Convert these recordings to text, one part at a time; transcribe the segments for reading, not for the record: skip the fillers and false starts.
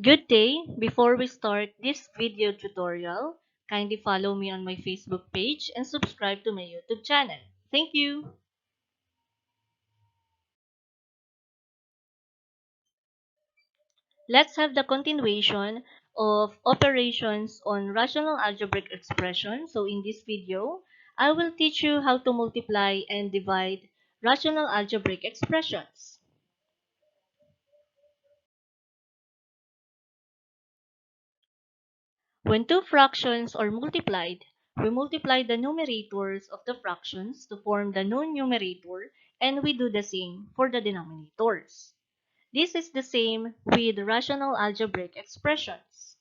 Good day! Before we start this video tutorial, kindly follow me on my Facebook page and subscribe to my YouTube channel. Thank you! Let's have the continuation of operations on rational algebraic expression. So in this video, I will teach you how to multiply and divide rational algebraic expressions. When two fractions are multiplied, we multiply the numerators of the fractions to form the known numerator, and we do the same for the denominators. This is the same with rational algebraic expressions.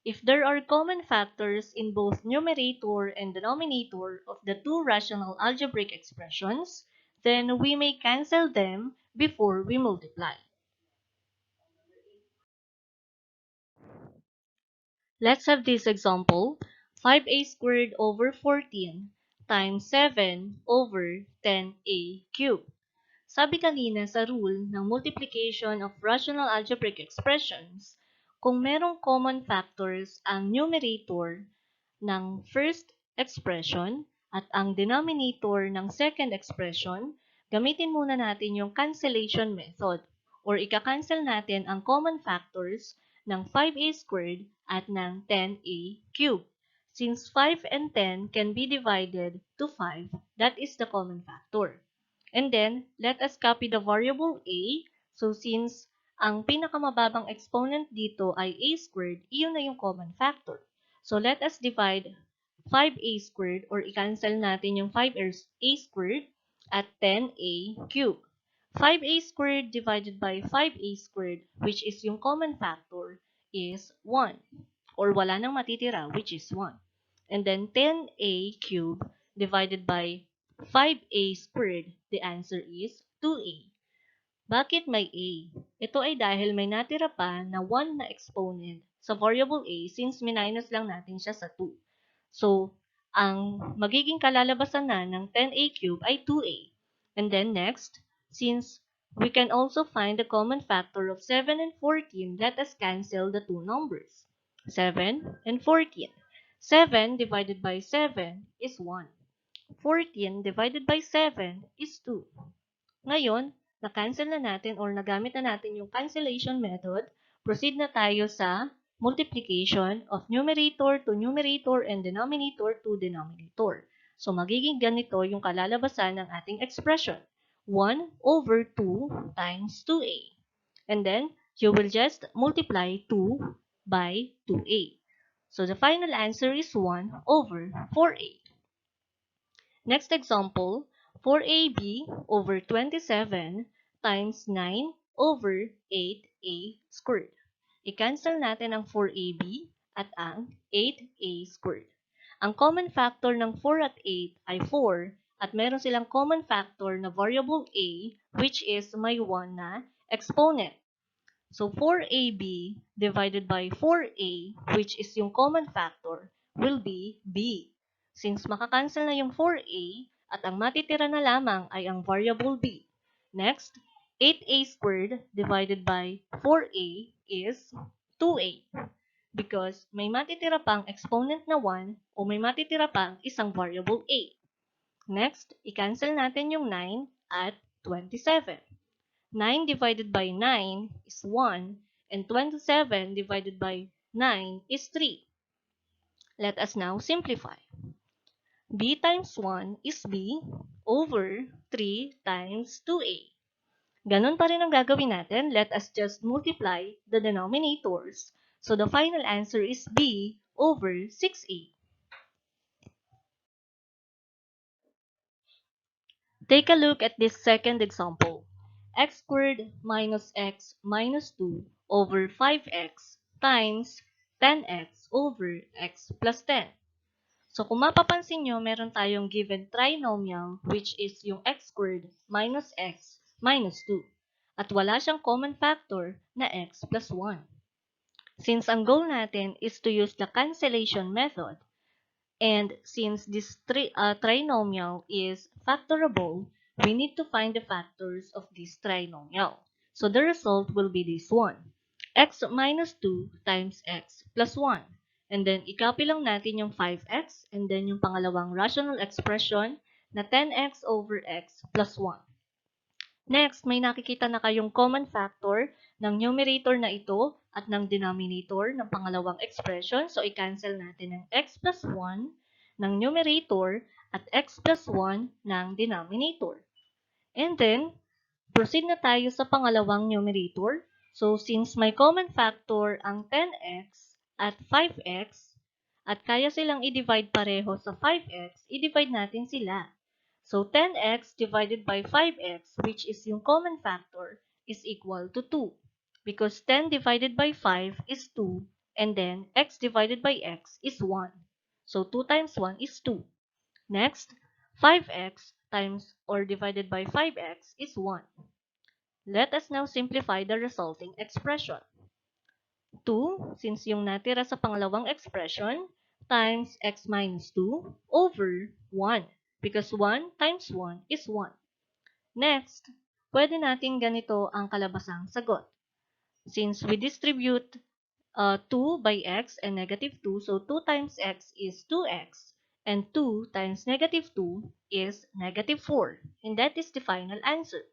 If there are common factors in both numerator and denominator of the two rational algebraic expressions, then we may cancel them before we multiply. Let's have this example. 5a squared over 14 times 7 over 10a cubed. Sabi kanina sa rule ng multiplication of rational algebraic expressions, kung merong common factors ang numerator ng first expression at ang denominator ng second expression, gamitin muna natin yung cancellation method or ika-cancel natin ang common factors ng 5a squared at ng 10a cubed. Since 5 and 10 can be divided to 5, that is the common factor. And then, let us copy the variable a. So, since ang pinakamababang exponent dito ay a squared, iyon na yung common factor. So, let us divide 5a squared or i-cancel natin yung 5a squared at 10a cubed. 5a squared divided by 5a squared, which is yung common factor, is 1. Or wala nang matitira, which is 1. And then 10a cubed divided by 5a squared, the answer is 2a. Bakit may a? Ito ay dahil may natira pa na 1 na exponent sa variable a since minus lang natin siya sa 2. So, ang magiging kalalabasan na ng 10a cube ay 2a. And then next, since we can also find the common factor of 7 and 14, let us cancel the two numbers. 7 and 14. 7 divided by 7 is 1. 14 divided by 7 is 2. Ngayon, na-cancel na natin or nagamit na natin yung cancellation method, proceed na tayo sa multiplication of numerator to numerator and denominator to denominator. So, magiging ganito yung kalalabasan ng ating expression. 1 over 2 times 2a. And then, you will just multiply 2 by 2a. So, the final answer is 1 over 4a. Next example, 4ab over 27 times 9 over 8a squared. I-cancel natin ang 4ab at ang 8a squared. Ang common factor ng 4 at 8 ay 4 at meron silang common factor na variable a which is may 1 na exponent. So 4ab divided by 4a, which is yung common factor, will be b. Since makakancel na yung 4a at ang matitira na lamang ay ang variable b. Next, 8a squared divided by 4a is 2a. Because may matitira pang exponent na 1 o may matitira pang isang variable a. Next, i-cancel natin yung 9 at 27. 9 divided by 9 is 1, and 27 divided by 9 is 3. Let us now simplify. b times 1 is b over 3 times 2a. Ganun pa rin ang gagawin natin. Let us just multiply the denominators. So the final answer is b over 6a. Take a look at this second example. X squared minus x minus 2 over 5x times 10x over x plus 10. So kung mapapansin nyo, meron tayong given trinomial which is yung x squared minus x minus 2. At wala siyang common factor na x plus 1. Since ang goal natin is to use the cancellation method, and since this trinomial is factorable, we need to find the factors of this trinomial. So the result will be this one. x minus 2 times x plus 1. And then, i-copy lang natin yung 5x and then yung pangalawang rational expression na 10x over x plus 1. Next, may nakikita na kayong common factor ng numerator na ito at ng denominator ng pangalawang expression. So, i-cancel natin ang x plus 1 ng numerator at x plus 1 ng denominator. And then, proceed na tayo sa pangalawang numerator. So, since may common factor ang 10x at 5x, at kaya silang i-divide pareho sa 5x, i-divide natin sila. So, 10x divided by 5x, which is yung common factor, is equal to 2. Because 10 divided by 5 is 2, and then x divided by x is 1. So, 2 times 1 is 2. Next, 5x times or divided by 5x is 1. Let us now simplify the resulting expression. 2, since yung natira sa pangalawang expression, times x minus 2 over 1. Because 1 times 1 is 1. Next, pwede natin ganito ang kalabasang sagot. Since we distribute 2 by x and negative 2, so 2 times x is 2x, and 2 times negative 2 is negative 4. And that is the final answer.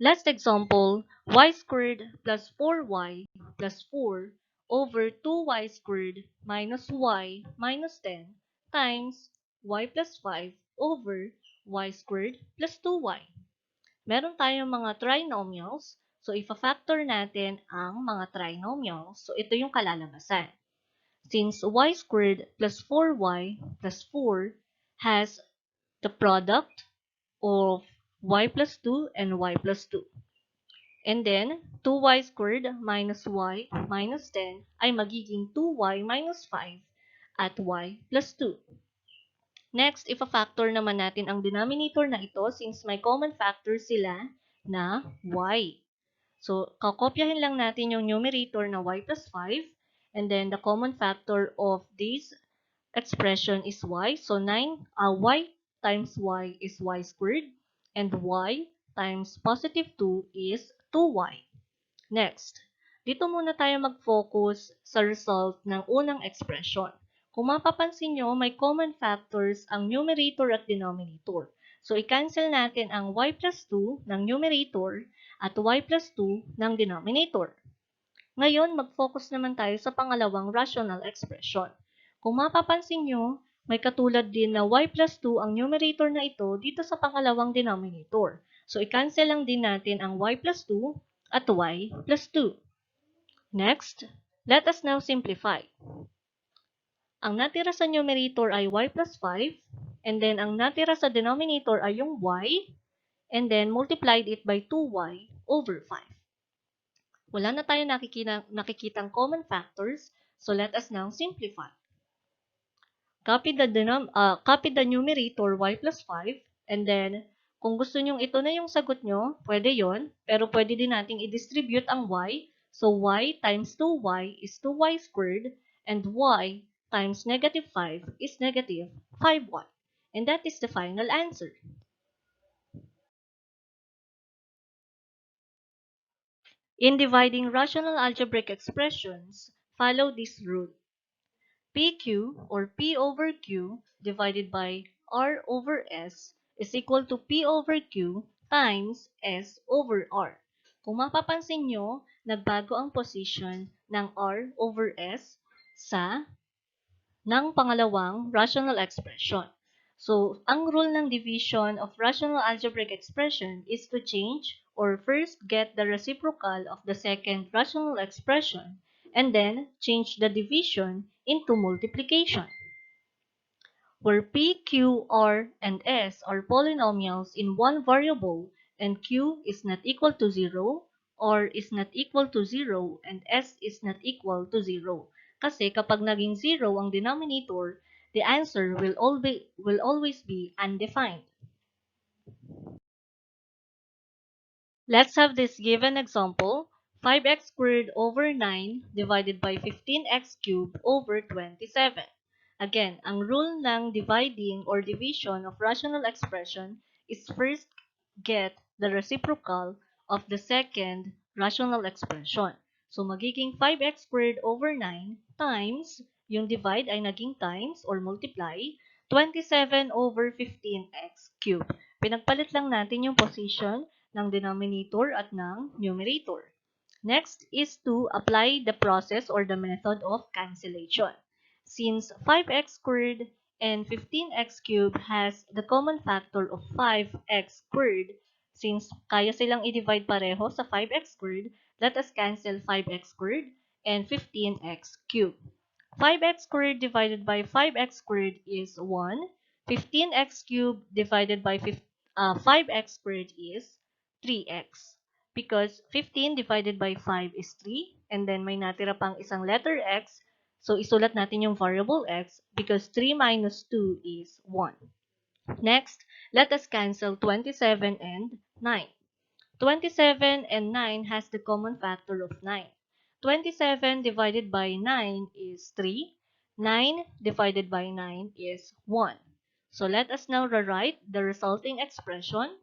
Last example, y squared plus 4y plus 4 over 2y squared minus y minus 10 times y plus 5 over y squared plus 2y. Meron tayong mga trinomials, so ifa-factor natin ang mga trinomials. So ito yung kalalabasan. Since y squared plus 4y plus 4 has the product of y plus 2 and y plus 2. And then, 2y squared minus y minus 10 ay magiging 2y minus 5 at y plus 2. Next, ifa-factor naman natin ang denominator na ito since may common factor sila na y. So, kakopyahin lang natin yung numerator na y plus 5 and then the common factor of this expression is y. So, y times y is y squared and y times positive 2 is 2y. Next, dito muna tayo mag-focus sa result ng unang expression. Kung mapapansin nyo, may common factors ang numerator at denominator. So, i-cancel natin ang y plus 2 ng numerator at y plus 2 ng denominator. Ngayon, mag-focus naman tayo sa pangalawang rational expression. Kung mapapansin nyo, may katulad din na y plus 2 ang numerator na ito dito sa pangalawang denominator. So, i-cancel lang din natin ang y plus 2 at y plus 2. Next, let us now simplify. Ang natira sa numerator ay y plus 5, and then ang natira sa denominator ay yung y, and then multiplied it by 2y over 5. Wala na tayo nakikitang common factors, so let us now simplify. Copy the numerator y plus 5, and then, kung gusto nyong ito na yung sagot nyo, pwede yon, pero pwede din nating i-distribute ang y. So, y times 2y is 2y squared, and y times negative 5 is negative 5y. And that is the final answer. In dividing rational algebraic expressions, follow this rule. PQ or P over Q divided by R over S is equal to P over Q times S over R. Kung mapapansin nyo, nagbago ang position ng R over S sa ng pangalawang rational expression. So, ang rule ng division of rational algebraic expression is to change or first get the reciprocal of the second rational expression and then change the division into multiplication. Where P, Q, R, and S are polynomials in one variable and Q is not equal to 0, R is not equal to 0, and S is not equal to 0. Kasi kapag naging 0 ang denominator, the answer will always be undefined. Let's have this given example. 5x squared over 9 divided by 15x cubed over 27. Again, ang rule ng dividing or division of rational expression is first get the reciprocal of the second rational expression. So, magiging 5x squared over 9 times, yung divide ay naging times or multiply, 27 over 15x cubed. Pinagpalit lang natin yung position ng denominator at ng numerator. Next is to apply the process or the method of cancellation. Since 5x squared and 15x cubed has the common factor of 5x squared, since kaya silang i-divide pareho sa 5x squared, let us cancel 5x squared and 15x cubed. 5x squared divided by 5x squared is 1. 15x cubed divided by 5x squared is 3x. Because 15 divided by 5 is 3, and then may natira pang isang letter x, so isulat natin yung variable x because 3 minus 2 is 1. Next, let us cancel 27 and 9. 27 and 9 has the common factor of 9. 27 divided by 9 is 3. 9 divided by 9 is 1. So let us now rewrite the resulting expression.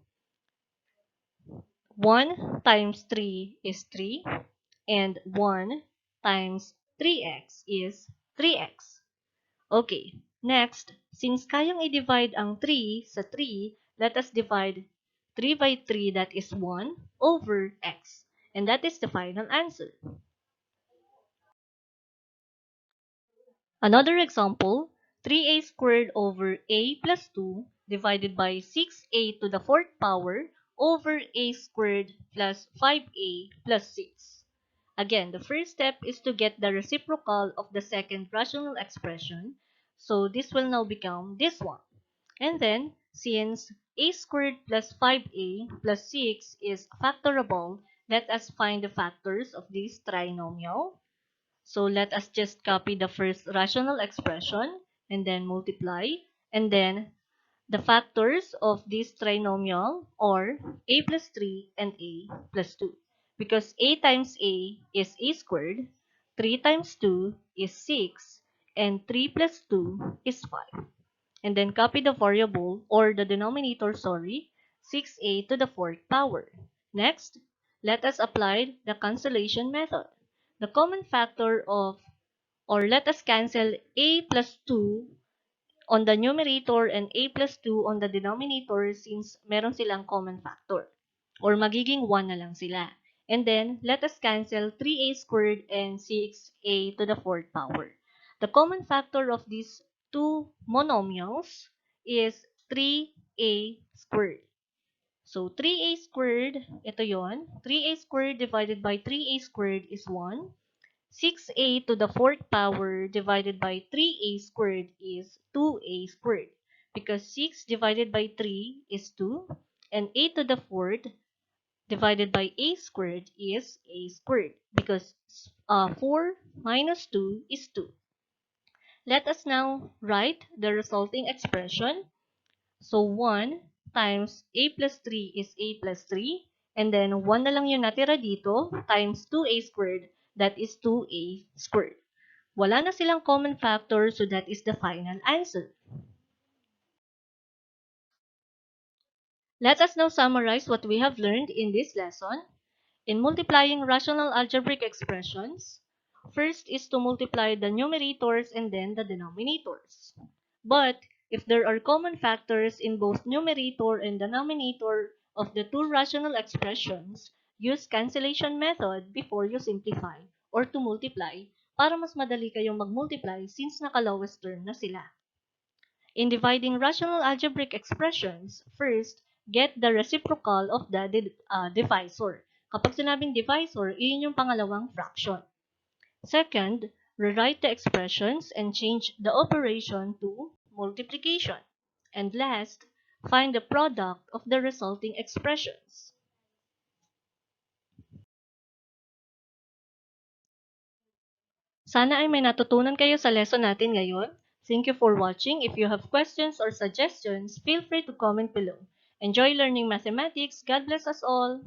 1 times 3 is 3, and 1 times 3x is 3x. Okay, next, since kayang i-divide ang 3 sa 3, let us divide 3 by 3, that is 1, over x. And that is the final answer. Another example, 3a squared over a plus 2 divided by 6a to the fourth power over a squared plus 5a plus 6. Again, the first step is to get the reciprocal of the second rational expression. So this will now become this one. And then, since a squared plus 5a plus 6 is factorable, let us find the factors of this trinomial. So let us just copy the first rational expression and then multiply. And then the factors of this trinomial are a plus 3 and a plus 2. Because a times a is a squared, 3 times 2 is 6, and 3 plus 2 is 5. And then copy the variable or the denominator, 6a to the fourth power. Next, let us apply the cancellation method. The common factor of, or let us cancel a plus 2 on the numerator and a plus 2 on the denominator since meron silang common factor. Or magiging 1 na lang sila. And then, let us cancel 3a squared and 6a to the fourth power. The common factor of these two monomials is 3a squared. So, 3a squared, ito yon. 3a squared divided by 3a squared is 1. 6a to the fourth power divided by 3a squared is 2a squared. Because 6 divided by 3 is 2, and a to the fourth divided by a squared is a squared. Because 4 minus 2 is 2. Let us now write the resulting expression. So 1 times a plus 3 is a plus 3. And then 1 na lang yung natira dito times 2a squared, that is 2a squared. Wala na silang common factor, so that is the final answer. Let us now summarize what we have learned in this lesson. In multiplying rational algebraic expressions, first is to multiply the numerators and then the denominators. But if there are common factors in both numerator and denominator of the two rational expressions, use cancellation method before you simplify or to multiply para mas madali kayong mag-multiply since naka-lowest term na sila. In dividing rational algebraic expressions, first, get the reciprocal of the divisor. Kapag sinabing divisor, iyon yung pangalawang fraction. Second, rewrite the expressions and change the operation to multiplication. And last, find the product of the resulting expressions. Sana ay may natutunan kayo sa lesson natin ngayon. Thank you for watching. If you have questions or suggestions, feel free to comment below. Enjoy learning mathematics. God bless us all.